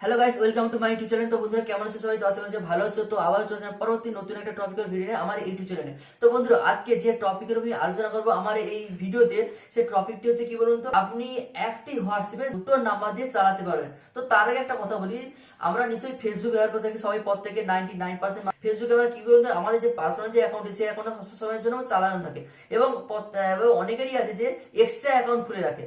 Hello guys, welcome to my YouTube channel. তো বন্ধুরা কেমন আছো সবাই? তো আশা করছি ভালো আছো। তো আবার চলছে পরবর্তী নতুন একটা টপিকের ভিডিও নিয়ে আমার ইউটিউব চ্যানেলে। তো বন্ধুরা আজকে যে টপিকের উপর আলোচনা করবো আমার এই ভিডিওতে, সেই টপিকটি হচ্ছে কি বলুন তো, আপনি একটি হোয়াটসঅ্যাপে দুটো নাম্বার দিয়ে চালাতে পারবেন। তো তার আগে একটা কথা বলি, আমরা নিশ্চয়ই ফেসবুক ব্যবহার করে থাকি সবাই, প্রত্যেকে 99%। ফেসবুক ব্যবহার কি করুন, আমাদের যে পার্সোনাল যে অ্যাকাউন্ট, সেই অ্যাকাউন্টটা সময়ের জন্য চালানো থাকে এবং অনেকেরই আছে যে এক্সট্রা অ্যাকাউন্ট খুলে রাখে,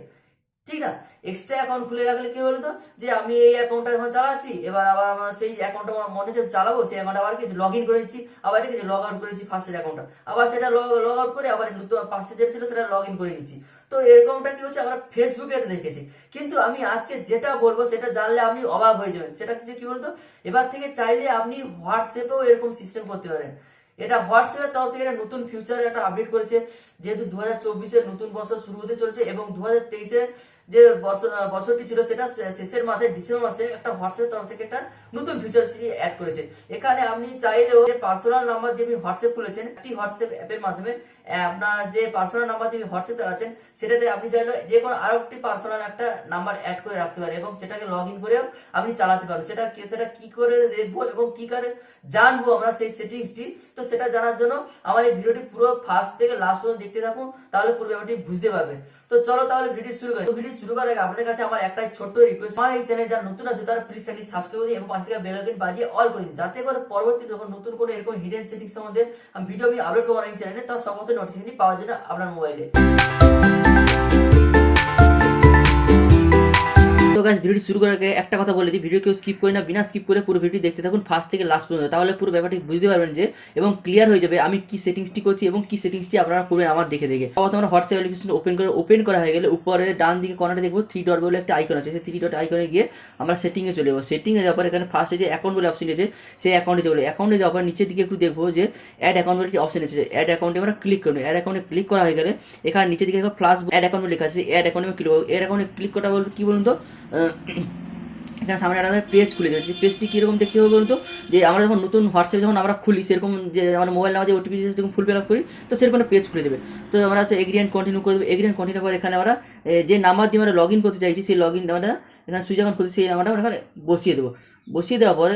ঠিক না? এক্সট্রা অ্যাকাউন্ট খুলে রাখলে কি বলতো, যে আমি এই অ্যাকাউন্টটা এখন চালাচ্ছি, এবার আবার আমার সেই অ্যাকাউন্টটা আমার মনে হচ্ছে চালাবো, সেই অ্যাকাউন্ট আবার কিছু লগ ইন করে দিচ্ছি, আবার ঠিক আছে লগ আউট করেছি ফার্স্টের অ্যাকাউন্টটা, আবার সেটা লগ আউট করে আবার নতুন পাঁচটা যেটা ছিল সেটা লগ ইন করে নিচ্ছি। তো এরকমটা কি হচ্ছে, আমরা ফেসবুকে এটা দেখেছি। কিন্তু আমি আজকে যেটা বলবো সেটা জানলে আপনি অবাক হয়ে যাবেন। সেটা হচ্ছে কি বলতো, এবার থেকে চাইলে আপনি হোয়াটসঅ্যাপেও এরকম সিস্টেম করতে পারেন। এটা হোয়াটসঅ্যাপের তরফ থেকে একটা নতুন ফিউচার একটা আপডেট করেছে, যেহেতু 2024-এর নতুন বছর শুরু হতে চলেছে এবং 2023-এর যে বছরটি ছিল সেটা শেষের মাথায় ডিসেম্বর মাসে একটা হোয়াটসঅ্যাপ তরফ থেকে একটা নতুন ফিচার অ্যাড করেছে। এখানে আপনি চাইলেও যে পার্সোনাল নাম্বার দিয়ে আপনি হোয়াটসঅ্যাপ খুলেছেন, একটি হোয়াটসঅ্যাপ অ্যাপের মাধ্যমে আপনার যে পার্সোনাল নাম্বার দিয়ে হোয়াটসঅ্যাপ চালাচ্ছেন, সেটাতে আপনি চাইলে যে কোনো আরো একটি পার্সোনাল একটা নাম্বার অ্যাড করে রাখতে পারেন এবং সেটাকে লগ ইন করেও আপনি চালাতে পারেন। সেটা কি করে দেখবো এবং কি করে জানবো আমরা সেই সেটিংসটি, তো সেটা জানার জন্য আমার এই ভিডিওটি পুরো ফার্স্ট থেকে লাস্ট পর্যন্ত দেখতে থাকুন, তাহলে পুরো ব্যাপারটি বুঝতে পারবেন। তো চলো তাহলে ভিডিও শুরু করি। ভিডিও শুরু করার আগে আপনাদের কাছে আমার একটাই ছোট্ট রিকোয়েস্ট, আমার এই চ্যানেল যারা নতুন আছে তারা প্লিজ চ্যানেলটি সাবস্ক্রাইব করে দিন এবং পাশে থেকে বেল আইকন বাজিয়ে অল করে দিন, যাতে করে পরবর্তী যখন নতুন কোনো এরকম হিডেন সেটিংস সম্বন্ধে আমি ভিডিও আপলোড করবো এই চ্যানেলে, তার সমস্ত নোটিফিকেশন পাওয়ার জন্য আপনার মোবাইলে। তো গাইস, ভিডিওটি শুরু করার আগে একটা কথা বলে দিই, ভিডিও কেউ স্কিপ করে না, বিনা স্কিপ করে পুরো ভিডিও দেখতে থাকুন ফার্স্ট থেকে লাস্ট পর্যন্ত, তাহলে পুরো ব্যাপারটি বুঝতে পারবেন যে এবং ক্লিয়ার হয়ে যাবে আমি কি সেটিংসটি করছি এবং কি সেটিংসটি আপনারা করবেন আমার দেখে দেখে। আবার আমরা হোয়াটসঅ্যাপ অ্যাপ্লিকেশন ওপেন করা হয়ে গেলে উপরে ডান দিকে কর্নারে দেখবো 3 ডট বলে একটা আইকন আছে, সেই 3 ডট আইকনে গিয়ে আমরা সেটিংয়ে চলে যাবো। সেটিংয়ে যাওয়ার পর এখানে ফার্স্টে যে অ্যাকাউন্ট বলে অপশন আছে, সেই অ্যাকাউন্টে চলে অ্যাকাউন্টে যাওয়ার পর নিচের দিকে একটু দেখবো যে অ্যাড অ্যাকাউন্ট বলে একটি অপশন আছে, অ্যাড অ্যাকাউন্টে আমরা ক্লিক করবো। অ্যাড অ্যাকাউন্টে ক্লিক করা হয়ে গেলে এখানে নিচের দিকে প্লাস অ্যাড অ্যাকাউন্ট লেখা আছে, অ্যাড অ্যাকাউন্টে ক্লিক করবো। অ্যাড অ্যাকাউন্টে ক্লিক করা বলতে কি বলুন তো, এখানে সামনে একটা পেজ খুলে দিয়েছি। পেজটি কীরকম দেখতে হবে বলতো, যে আমরা যখন নতুন হোয়াটসঅ্যাপ যখন আমরা খুলি, সেরকম যে আমরা মোবাইল নাম্বার দিয়ে ওটিপি যখন ফুল ফিল আপ করি, তো সেরকম একটা পেজ খুলে দেবে। তো আমরা এগ্রি অ্যান্ড কন্টিনিউ করে দেবো। এগ্রি অ্যান্ড কন্টিনিউ করে এখানে আমরা যে নাম্বার দিয়ে আমরা লগ ইন করতে চাইছি, সেই লগ ইন নাম্বারটা এখানে সুইচ অ্যাকাউন্ট খুলছি, সেই নাম্বারটা আমরা এখানে বসিয়ে দেবো। বসিয়ে দেওয়ার পরে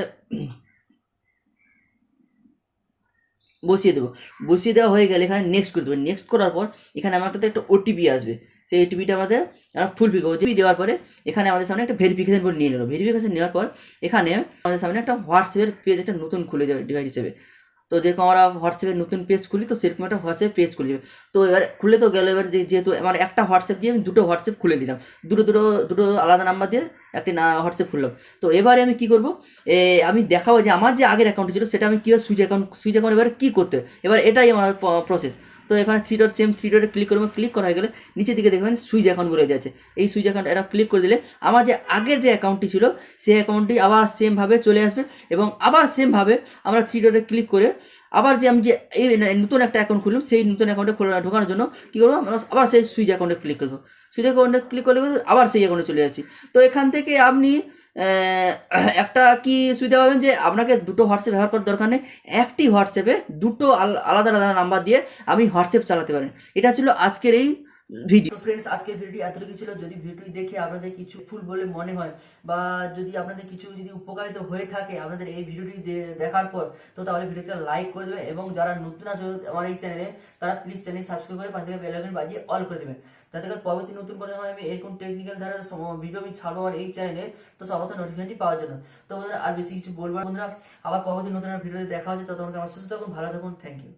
বসিয়ে দেওয়া হয়ে গেলে এখানে নেক্সট করে দেবো। নেক্সট করার পর এখানে আমার কাছে একটা ওটিপি আসবে, সেই ওটিপিটা আমাদের ফুলফিল করবো। ওটিপি দেওয়ার পরে এখানে আমাদের সামনে একটা ভেরিফিকেশন কোড নিয়ে নেবো। ভেরিফিকেশন নেওয়ার পর এখানে আমাদের সামনে একটা হোয়াটসঅ্যাপের পেজ একটা নতুন খুলে যাবে ডিভাইস হিসেবে। তো যেরকম আমরা হোয়াটসঅ্যাপের নতুন পেজ খুলি, তো সেরকম একটা হোয়াটসঅ্যাপ পেজ খুলে যাবে। তো এবার খুলে তো গেল, এবার যেহেতু আমার একটা হোয়াটসঅ্যাপ দিয়ে আমি দুটো হোয়াটসঅ্যাপ খুলে দিলাম, দুটো আলাদা নাম্বার দিয়ে একটি হোয়াটসঅ্যাপ খুললাম। তো এবারে আমি কি করবো, আমি দেখাবো যে আমার যে আগের অ্যাকাউন্ট ছিল সেটা আমি কীভাবে সুইচ অ্যাকাউন্ট এবারে কী করতে, এবার এটাই আমার প্রসেস। তো এখানে থ্রি ডটে ক্লিক করবো। ক্লিক করা হয়ে গেলে নিচের দিকে দেখবেন সুইচ অ্যাকাউন্ট বলে যাচ্ছে। এই সুইচ অ্যাকাউন্ট এটা ক্লিক করে দিলে আমার যে আগের যে অ্যাকাউন্টটি ছিল সেই অ্যাকাউন্টটি আবার সেমভাবে চলে আসবে এবং আবার সেমভাবে আমরা থ্রি ডটে ক্লিক করে আবার যে আমি যে এই নতুন একটা অ্যাকাউন্ট খুললাম, সেই নতুন অ্যাকাউন্টে ঢোকানোর জন্য কী করবো, আবার সেই সুইচ অ্যাকাউন্টে ক্লিক করবো। সুইচ অ্যাকাউন্টে ক্লিক করলে আবার সেই অ্যাকাউন্টে চলে যাচ্ছি। তো এখান থেকে আপনি একটা কি সুবিধা পাবেন, যে আপনাকে দুটো হোয়াটসঅ্যাপ ব্যবহার করার দরকার নেই, একটি হোয়াটসঅ্যাপে দুটো আলাদা আলাদা নাম্বার দিয়ে আমি হোয়াটসঅ্যাপ চালাতে পারেন। এটা ছিল আজকের এই ভিডিও। ফ্রেন্ডস, আজকের ভিডিওটি এতটুকু ছিল। যদি ভিডিওটি দেখে আপনাদের কিছু ফুল বলে মনে হয় বা যদি আপনাদের কিছু যদি উপকারিত হয়ে থাকে আপনাদের এই ভিডিওটি দেখার পর, তো তাহলে ভিডিওটা লাইক করে দেবেন এবং যারা নতুন আছে আমার এই চ্যানেলে তারা প্লিজ চ্যানেল সাবস্ক্রাইব করে পাশে বেল আইকন বাজিয়ে অল করে দেবেন, যাতে করে পরবর্তী নতুন করে আমি এরকম টেকনিক্যাল ধারার ভিডিও আমি ছাড়বো আমার এই চ্যানেলে, তো সমস্ত নোটিফিকেশনটি পাওয়ার জন্য। তো বন্ধুরা আর বেশি কিছু বলবো না বন্ধুরা, আবার পরবর্তী নতুন ভিডিওতে দেখা হচ্ছে। ততক্ষণ আমার সুস্থ থাকুন, ভালো থাকুন, থ্যাংক ইউ।